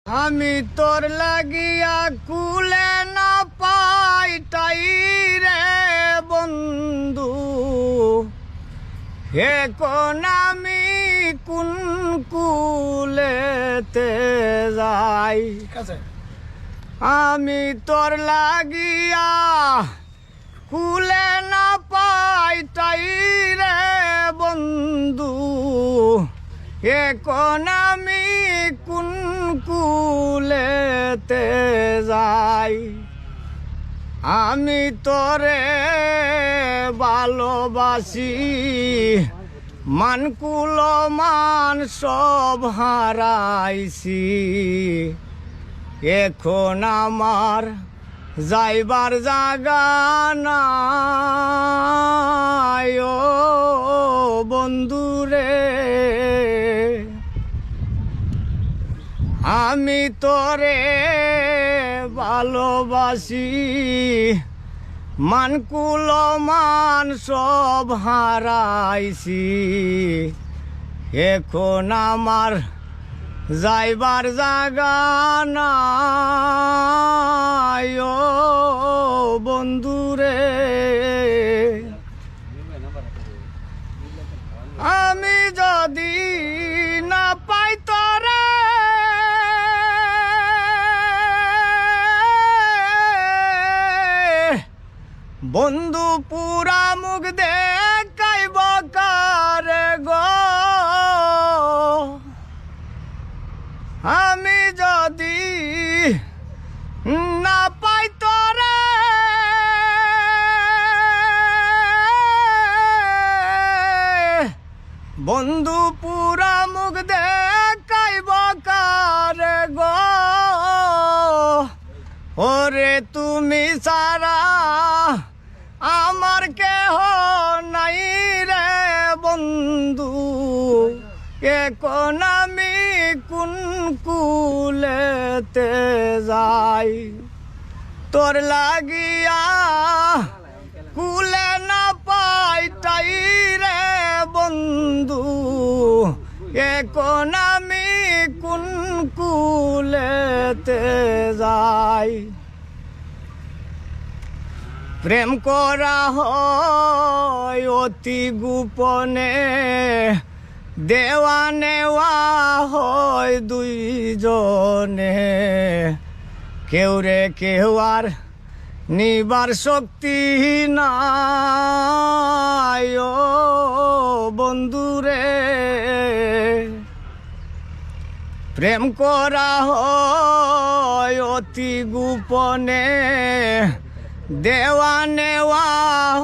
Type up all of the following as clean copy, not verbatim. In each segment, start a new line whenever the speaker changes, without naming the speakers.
আমি তোর লাগিয়া কুলে না পাই তাই রে বন্ধু, এখন আমি কোন কুলেতে যাই। আমি তোর লাগিয়া কুলে না পাই তাই রে বন্ধু, এখন আমি কোন কুলেতে যাই। আমি তোরে ভালোবাসি, মানকুল মান সব হারাইছি, এখন আমার যাইবার জাগা নাই ও বন্ধুরে। আমি তোরে ভালোবাসি, মানকুল মান সব হারাইছি, এখন আমার যাইবার জাগা নাই ও বন্ধুরে। আমি যদি না পাই তোরে বন্ধু, পুরা মুখ দেখাইব কারে গো। আমি যদি না পাই তোরে বন্ধু, পুরা মুখ দেখাইব কারে গো। ওরে তুমি সারা আমার কেহ নাই রে বন্ধু, এখন আমি কোন কুলেতে যাই। তোর লাগিয়া কুলে না পাই তাই রে বন্ধু, এখন আমি কোন কুলেতে যাই। প্রেম করা হয় অতি গোপনে, দেওয়া নেওয়া হয় দুইজনে, কেউ রে কেউ আর নিবার শক্তি নাই ও বন্ধুরে। প্রেম করা হয় অতি গোপনে, দেওয়া নেওয়া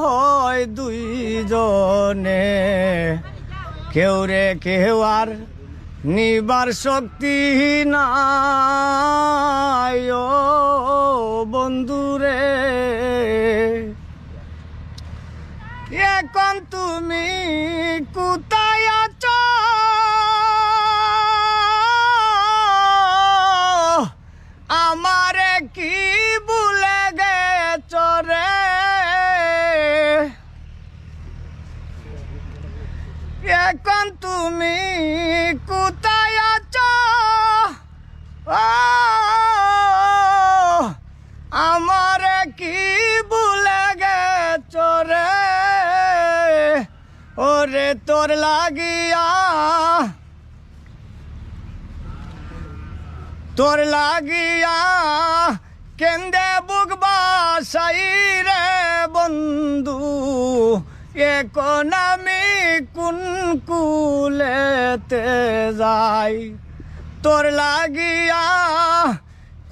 হয় দুইজনে, কেউ রে কেউ আর নিবার শক্তি নাই ও বন্ধুরে। এখন তুমি কোথায় আছো আমারে কি ভুলে গেছ রে। এখন তুমি কোথায় আছো আমারে কি ভুলে গেছ রে। ওরে তোর লাগিয়া কেন্দে বুক বাসাই রে বন্ধু, এখন আমি কোন কুলেতে যাই। তোর লাগিয়া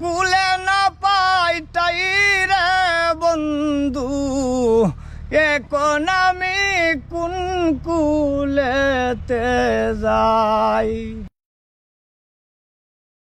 কুলে না পাই তাই রে বন্ধু, এখন আমি কোন কুলেতে যাই।